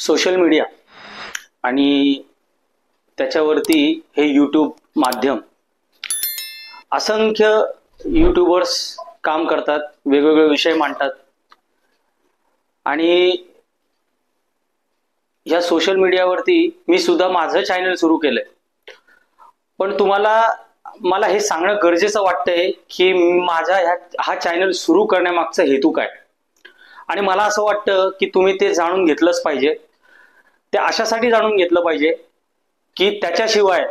Social media आणि त्याच्यावरती हे यूट्यूब माध्यम, असंख्य यूट्यूबर्स काम करतात, वेगवेगळे विषय मांडतात आणि ह्या सोशल मीडियावरती मी सुद्धा माझं चॅनल सुरू केलंय. पण मला हे सांगणं गरजेचं वाटतंय की माझा हा चॅनल सुरू करण्यामागचा हेतू काय, आणि मला असं वाटतं की तुम्ही ते जाणून घेतलंच पाहिजे. ते अशासाठी जाणून घेतलं पाहिजे की त्याच्याशिवाय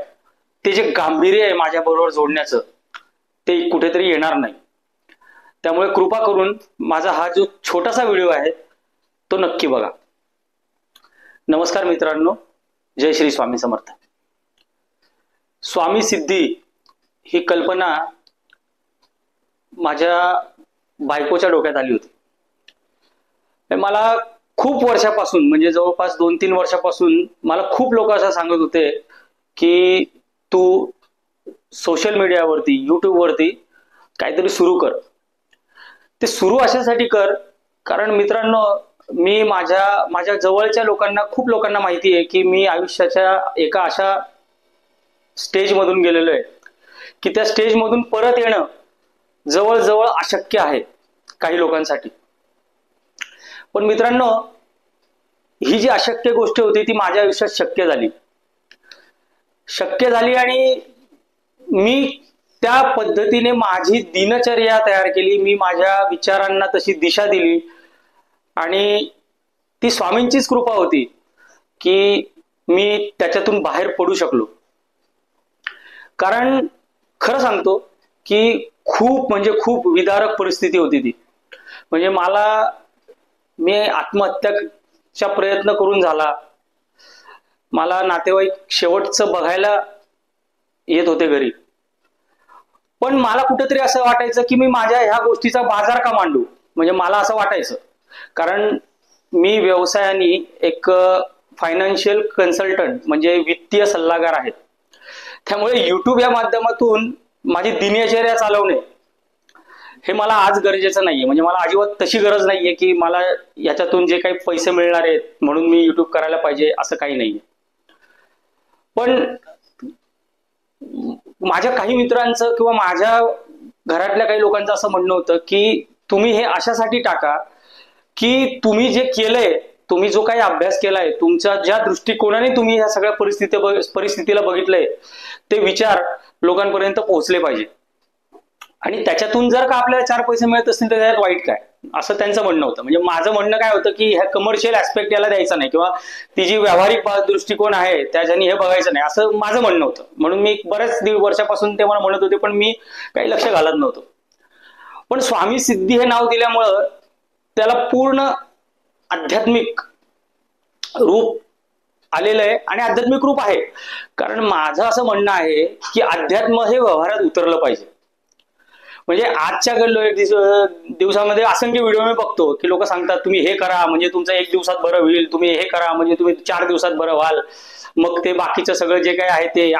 ते जे गांभीर्य आहे माझ्या बरोबर जोडण्याचं ते कुठेतरी येणार नाही. त्यामुळे कृपा करून माझा हा जो छोटासा व्हिडिओ आहे तो नक्की बघा. नमस्कार मित्रांनो, जय श्री स्वामी समर्थ. स्वामी सिद्धी ही कल्पना माझ्या बायकोच्या डोक्यात आली होती. मला खूप वर्षापासून, म्हणजे जवळपास 2-3 वर्षापासून मला खूप लोक असं सांगत होते की तू सोशल मीडियावरती, यूट्यूबवरती काहीतरी सुरू कर. ते सुरू अशासाठी कर कारण मित्रांनो, मी माझ्या जवळच्या लोकांना, खूप लोकांना माहिती आहे की मी आयुष्याच्या एका अशा स्टेजमधून गेलेलो आहे की त्या स्टेजमधून परत येणं जवळजवळ अशक्य आहे काही लोकांसाठी. पण मित्रांनो, ही जी अशक्य गोष्ट होती ती माझ्या आयुष्यात शक्य झाली आणि मी त्या पद्धतीने माझी दिनचर्या तयार केली. मी माझ्या विचारांना तशी दिशा दिली आणि ती स्वामींचीच कृपा होती की मी त्याच्यातून बाहेर पडू शकलो. कारण खरं सांगतो की खूप खूप विदारक परिस्थिती होती ती. म्हणजे मी आत्महत्याचा प्रयत्न करून झाला. मला नातेवाईक शेवटचं बघायला येत होते घरी. पण मला कुठेतरी असं वाटायचं की मी माझ्या ह्या गोष्टीचा बाजार का मांडू. म्हणजे मला असं वाटायचं, कारण मी व्यवसायाने एक फायनान्शियल कन्सल्टंट म्हणजे वित्तीय सल्लागार आहे. त्यामुळे यूट्यूब या माध्यमातून माझी दिनचर्या चालवणे हे मला आज गरजेचं नाहीये. म्हणजे मला अजिबात तशी गरज नाहीये की मला याच्यातून जे काही पैसे मिळणार आहेत म्हणून मी युट्यूब करायला पाहिजे, असं काही नाहीये. पण माझ्या काही मित्रांचं किंवा माझ्या घरातल्या काही लोकांचं असं म्हणणं होतं की तुम्ही हे अशासाठी टाका की तुम्ही जे केलंय, तुम्ही जो काही अभ्यास केलाय, तुमच्या ज्या दृष्टिकोनाने तुम्ही ह्या सगळ्या परिस्थितीला बघितलंय ते विचार लोकांपर्यंत पोहोचले पाहिजे. आणि त्याच्यातून जर का आपल्याला 4 पैसे मिळत असतील तर त्यात वाईट काय, असं त्यांचं म्हणणं होतं. म्हणजे माझं म्हणणं काय होतं की ह्या कमर्शियल ऍस्पेक्ट याला द्यायचा नाही किंवा ती जी व्यावहारिक दृष्टिकोन आहे त्याच्यानी हे बघायचं नाही, असं माझं म्हणणं होतं. म्हणून मी बऱ्याच वर्षापासून ते मला म्हणत होते पण मी काही लक्ष घालत नव्हतो. पण स्वामी सिद्धी हे नाव दिल्यामुळं त्याला पूर्ण आध्यात्मिक रूप आलेलं आहे आणि आध्यात्मिक रूप आहे. कारण माझं असं म्हणणं आहे की अध्यात्म हे व्यवहारात उतरलं पाहिजे. म्हणजे आजच्या दिवसामध्ये असंख्य व्हिडिओ मी बघतो की लोक सांगतात तुम्ही हे करा म्हणजे तुमचं 1 दिवसात बरं होईल, तुम्ही हे करा म्हणजे तुम्ही 4 दिवसात बरं व्हाल. मग ते बाकीचं सगळं जे काही आहे ते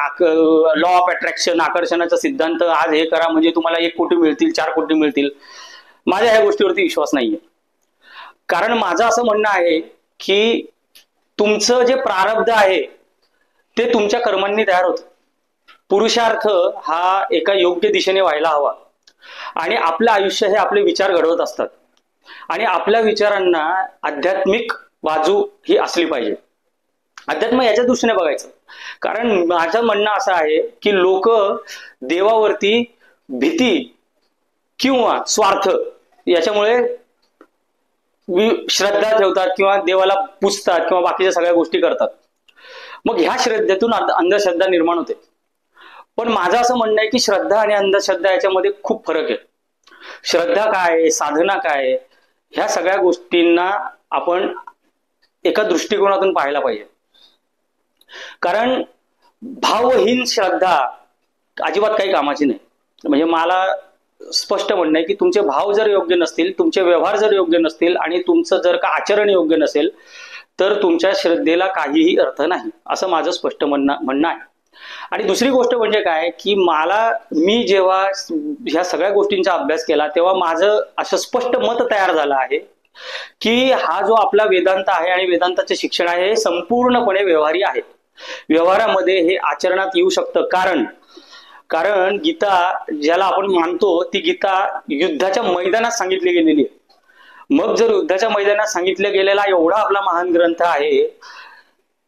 लॉ ऑफ अट्रॅक्शन, आकर्षणाचा सिद्धांत, आज हे करा म्हणजे तुम्हाला 1 कोटी मिळतील, 4 कोटी मिळतील. माझ्या ह्या गोष्टीवरती विश्वास नाहीये. कारण माझं असं म्हणणं आहे की तुमचं जे प्रारब्ध आहे ते तुमच्या कर्मांनी तयार होतं. पुरुषार्थ हा एका योग्य दिशेने व्हायला हवा आणि आपलं आयुष्य हे आपले विचार घडवत असतात आणि आपल्या विचारांना आध्यात्मिक बाजू ही असली पाहिजे. अध्यात्म याच्या दृष्टीने बघायचं. कारण माझं म्हणणं असं आहे की लोक देवावरती भीती किंवा स्वार्थ याच्यामुळे श्रद्धा ठेवतात किंवा देवाला पूजतात किंवा बाकीच्या सगळ्या गोष्टी करतात. मग ह्या श्रद्धेतून अंधश्रद्धा निर्माण होते. पण माझं असं म्हणणं आहे की श्रद्धा आणि अंधश्रद्धा याच्यामध्ये खूप फरक आहे. श्रद्धा काय, साधना काय, ह्या सगळ्या गोष्टींना आपण एका दृष्टिकोनातून पाहायला पाहिजे. कारण भावहीन श्रद्धा अजिबात काही कामाची नाही. म्हणजे मला स्पष्ट म्हणणं आहे की तुमचे भाव जर योग्य नसतील, तुमचे व्यवहार जर योग्य नसतील आणि तुमचं जर का आचरण योग्य नसेल तर तुमच्या श्रद्धेला काहीही अर्थ नाही, असं माझं स्पष्ट म्हणणं आहे. आणि दुसरी गोष्ट म्हणजे काय की मी जेव्हा ह्या सगळ्या गोष्टींचा अभ्यास केला तेव्हा माझं असं स्पष्ट मत तयार झालं आहे की हा जो आपला वेदांत आहे आणि वेदांताचे शिक्षण आहे हे संपूर्णपणे व्यवहारी आहे. व्यवहारामध्ये हे आचरणात येऊ शकतं. कारण गीता ज्याला आपण मानतो ती गीता युद्धाच्या मैदानात सांगितली गेलेली आहे. मग जर युद्धाच्या मैदानात सांगितलं गेलेला एवढा आपला महान ग्रंथ आहे,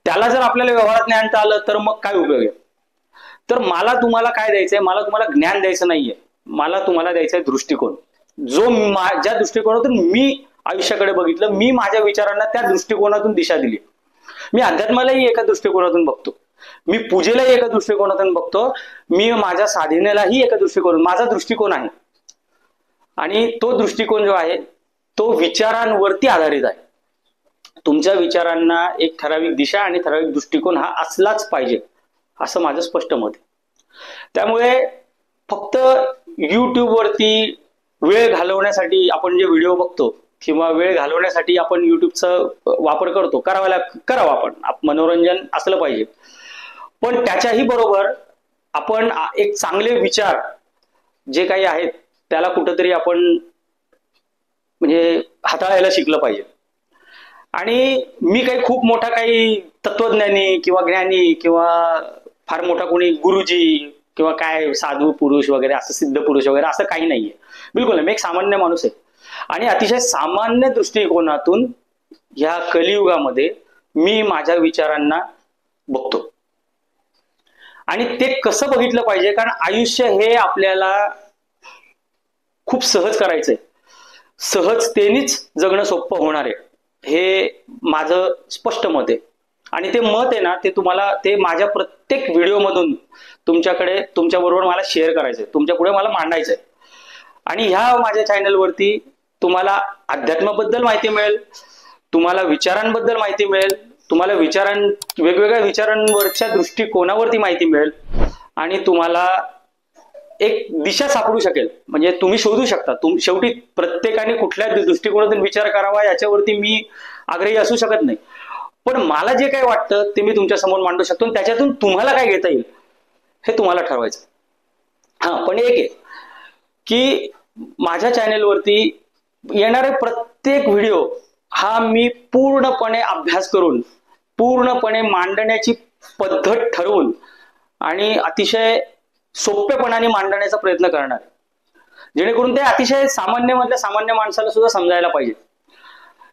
त्याला जर आपल्याला व्यवहारात नाही आणता आलं तर मग काय उपयोग आहे? तर मला तुम्हाला काय द्यायचंय? मला तुम्हाला ज्ञान द्यायचं नाहीये, मला तुम्हाला द्यायचा आहे दृष्टिकोन. जो ज्या दृष्टिकोनातून मी आयुष्याकडे बघितलं, मी माझ्या विचारांना त्या दृष्टिकोनातून दिशा दिली. मी अध्यात्मालाही एका दृष्टिकोनातून बघतो, मी पूजेलाही एका दृष्टिकोनातून बघतो, मी माझ्या साधनेलाही एका दृष्टिकोनातून. माझा दृष्टिकोन आहे आणि तो दृष्टिकोन जो आहे तो विचारांवरती आधारित आहे. तुमच्या विचारांना एक ठराविक दिशा आणि ठराविक दृष्टिकोन हा असलाच पाहिजे, असं माझं स्पष्ट मत आहे. त्यामुळे फक्त युट्यूबवरती वेळ घालवण्यासाठी आपण जे व्हिडिओ बघतो किंवा वेळ घालवण्यासाठी आपण युट्यूबचा वापर करतो, करावा आपण, मनोरंजन असलं पाहिजे. पण त्याच्याही बरोबर आपण एक चांगले विचार जे काही आहेत त्याला कुठंतरी आपण म्हणजे हाताळायला शिकलं पाहिजे. आणि मी काही खूप मोठा काही तत्वज्ञानी किंवा ज्ञानी किंवा फार मोठा कोणी गुरुजी किंवा काय साधू पुरुष वगैरे असं सिद्ध पुरुष वगैरे असं काही नाहीये, बिलकुल नाही. मी एक सामान्य माणूस आहे आणि अतिशय सामान्य दृष्टिकोनातून ह्या कलियुगामध्ये मी माझ्या विचारांना बघतो. आणि ते कसं बघितलं पाहिजे? कारण आयुष्य हे आपल्याला खूप सहज करायचंय, सहजतेनेच जगणं सोपं होणार आहे, हे माझं स्पष्ट मत आहे. आणि ते मत आहे ना, ते तुम्हाला ते माझ्या प्रत्येक व्हिडिओमधून तुमच्याबरोबर मला शेअर करायचंय, तुमच्या पुढे मला मांडायचंय. आणि ह्या माझ्या चॅनलवरती तुम्हाला अध्यात्माबद्दल माहिती मिळेल, तुम्हाला विचारांबद्दल माहिती मिळेल, तुम्हाला वेगवेगळ्या विचारांवरच्या दृष्टिकोनावरती माहिती मिळेल आणि तुम्हाला एक दिशा सापडू शकेल. म्हणजे तुम्ही शोधू शकता. शेवटी प्रत्येकाने कुठल्या दृष्टिकोनातून विचार करावा याच्यावरती मी आग्रही असू शकत नाही, पण मला जे काही वाटतं ते मी तुमच्या समोर मांडू शकतो आणि त्याच्यातून तुम्हाला काय घेता येईल हे तुम्हाला ठरवायचं. पण एक आहे की माझ्या चॅनेलवरती येणारे प्रत्येक व्हिडिओ हा मी पूर्णपणे अभ्यास करून, पूर्णपणे मांडण्याची पद्धत ठरवून आणि अतिशय सोप्यापणाने मांडण्याचा प्रयत्न करणार, जेणेकरून ते अतिशय सामान्य माणसाला सुद्धा समजायला पाहिजे.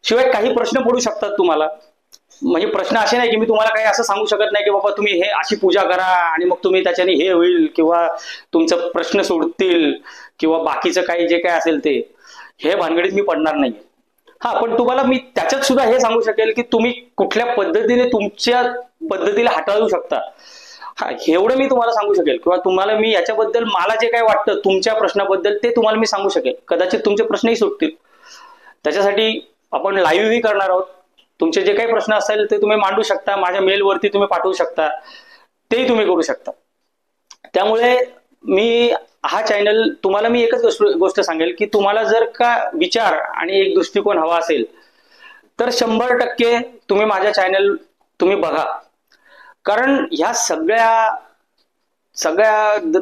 शिवाय काही प्रश्न पडू शकतात तुम्हाला, म्हणजे प्रश्न असे नाही की मी तुम्हाला काही असं सांगू शकत नाही की बाबा तुम्ही हे अशी पूजा करा आणि मग तुम्ही त्याच्याने हे होईल किंवा तुमचं प्रश्न सोडतील किंवा बाकीचं काही जे काय असेल ते, हे भानगडीत मी पडणार नाही. पण तुम्हाला मी त्याच्यात सुद्धा हे सांगू शकेल की तुम्ही कुठल्या पद्धतीने तुमच्या पद्धतीला हाताळू शकता, एवढं मी तुम्हाला सांगू शकेल. किंवा तुम्हाला मी याच्याबद्दल मला जे काही वाटतं तुमच्या प्रश्नाबद्दल ते तुम्हाला मी सांगू शकेल. कदाचित तुमचे प्रश्नही सुटतील. त्याच्यासाठी आपण लाईव्हही करणार आहोत. तुमचे जे काही प्रश्न असेल ते तुम्ही मांडू शकता, माझ्या मेलवरती तुम्ही पाठवू शकता, तेही तुम्ही करू शकता. त्यामुळे मी हा चॅनल तुम्हाला मी एकच गोष्ट सांगेल की तुम्हाला जर का विचार आणि एक दृष्टिकोन हवा असेल तर 100% तुम्ही माझ्या चॅनल तुम्ही बघा. कारण ह्या सगळ्या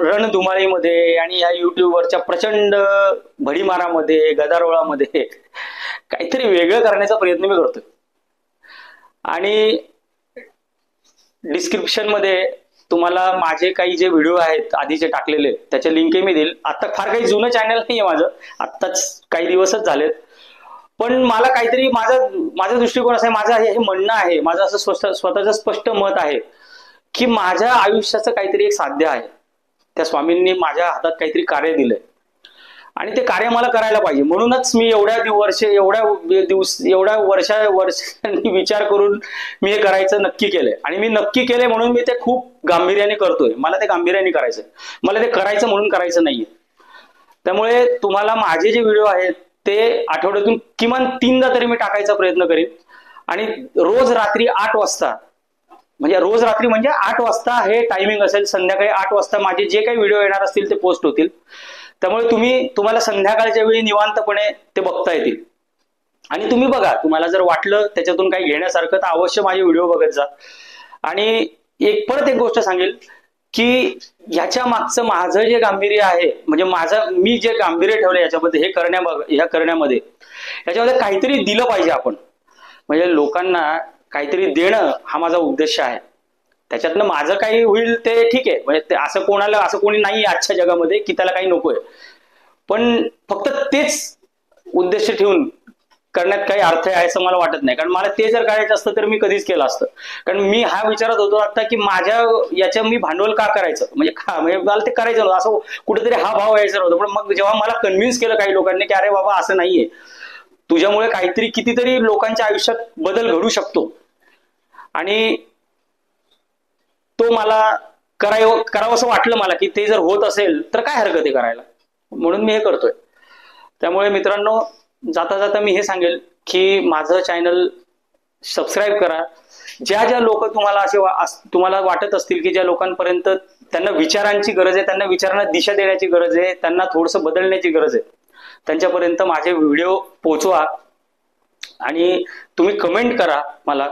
रणधुमाळीमध्ये आणि ह्या युट्यूबवरच्या प्रचंड भडीमारामध्ये, गदारोळामध्ये काहीतरी वेगळं करण्याचा प्रयत्न मी करतोय. आणि डिस्क्रिप्शन मध्ये तुम्हाला माझे काही जे व्हिडिओ आहेत आधीचे टाकलेले त्याचे लिंकही मी देईल. आता फार काही जुनं चॅनल नाहीये माझं, आत्ताच काही दिवसच झालेत, पण मला काहीतरी माझा दृष्टिकोन असा आहे, माझं हे म्हणणं आहे, माझं असं स्वतःचं स्पष्ट मत आहे की माझ्या आयुष्याचं काहीतरी एक साध्य आहे. त्या स्वामींनी माझ्या हातात काहीतरी कार्य दिलंय आणि ते कार्य मला करायला पाहिजे. म्हणूनच मी एवढ्या वर्षांनी विचार करून मी हे करायचं नक्की केलंय. आणि मी नक्की केलंय म्हणून मी ते खूप गांभीर्याने करतोय. मला ते गांभीर्याने करायचंय, मला ते करायचं म्हणून करायचं नाहीये. त्यामुळे तुम्हाला माझे जे व्हिडिओ आहेत ते आठवड्यातून किमान 3दा तरी मी टाकायचा प्रयत्न करेन. आणि रोज रात्री 8 वाजता, म्हणजे रोज रात्री म्हणजे 8 वाजता हे टायमिंग असेल. संध्याकाळी 8 वाजता माझे जे काही व्हिडिओ येणार असतील ते पोस्ट होतील. त्यामुळे तुम्हाला संध्याकाळच्या वेळी निवांतपणे ते बघता येतील. आणि तुम्ही बघा, तुम्हाला जर वाटलं त्याच्यातून काही घेण्यासारखं तर अवश्य माझे व्हिडिओ बघत जा. आणि परत एक गोष्ट सांगेल की ह्याच्या मागचं माझं जे गांभीर्य आहे, म्हणजे मी जे गांभीर्य ठेवलं याच्यामध्ये ह्या करण्यामध्ये याच्यामध्ये काहीतरी दिलं पाहिजे आपण, म्हणजे लोकांना काहीतरी देणं हा माझा उद्देश आहे. त्याच्यातनं माझं काही होईल ते ठीक आहे, म्हणजे असं कोणी नाही आजच्या जगामध्ये की त्याला काही नकोय, पण फक्त तेच उद्देश ठेवून करण्यात काही अर्थ आहे असं मला वाटत नाही. कारण मला ते जर करायचं असतं तर मी कधीच केलं असतं. कारण मी हा विचारत होतो आता की माझ्या याच्या मी भांडवल का करायचं, म्हणजे मला ते करायचं नव्हतं, असं कुठेतरी हा भाव यायचा नव्हता. पण मग जेव्हा मला कन्व्हिन्स केलं काही लोकांनी की अरे बाबा असं नाहीये, तुझ्यामुळे काहीतरी कितीतरी लोकांच्या आयुष्यात बदल घडू शकतो आणि तो मला करावंसं वाटलं मला की ते जर होत असेल तर काय हरकत आहे करायला, म्हणून मी हे करतोय. त्यामुळे मित्रांनो, जाता जाता मी हे सांगेल की माझं चॅनल सबस्क्राईब करा. ज्या ज्या लोक तुम्हाला वाटत असतील की ज्या लोकांपर्यंत त्यांना विचारांची गरज आहे, त्यांना विचारांना दिशा देण्याची गरज आहे, त्यांना थोडंसं बदलण्याची गरज आहे, त्यांच्यापर्यंत माझे व्हिडिओ पोहोचवा आणि तुम्ही कमेंट करा. मला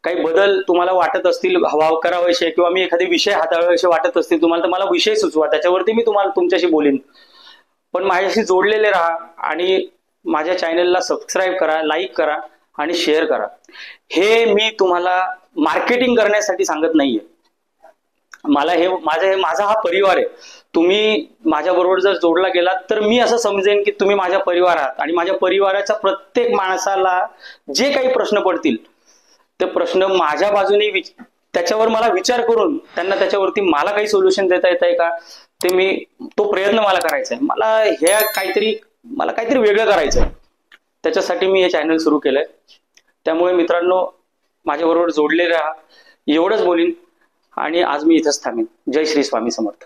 काही बदल तुम्हाला वाटत असतील करावेसे, किंवा मी एखादे विषय हाताळावेसे वाटत असतील तुम्हाला, तर मला विषय सुचवा, त्याच्यावरती मी तुमच्याशी बोलीन. पण माझ्याशी जोडलेले राहा आणि माझ्या चॅनलला सबस्क्राईब करा, लाईक करा आणि शेअर करा. हे मी तुम्हाला मार्केटिंग करण्यासाठी सांगत नाहीये. माझा हा परिवार आहे. तुम्ही माझ्या बरोबर जर जोडला गेलात तर मी असं समजेन की तुम्ही माझ्या परिवार आहात आणि माझ्या परिवाराच्या प्रत्येक माणसाला जे काही प्रश्न पडतील ते प्रश्न माझ्या बाजूने त्याच्यावर मला विचार करून त्यांना त्याच्यावरती मला काही सोल्युशन देता येत आहे का, तो प्रयत्न मला करायचा आहे. मला काहीतरी वेगळं करायचं आहे, त्याच्यासाठी मी हे चॅनल सुरू केलंय. त्यामुळे मित्रांनो, माझ्याबरोबर जोडले राहा, एवढंच बोलीन आणि आज मी इथंच थांबेन. जय श्री स्वामी समर्थ.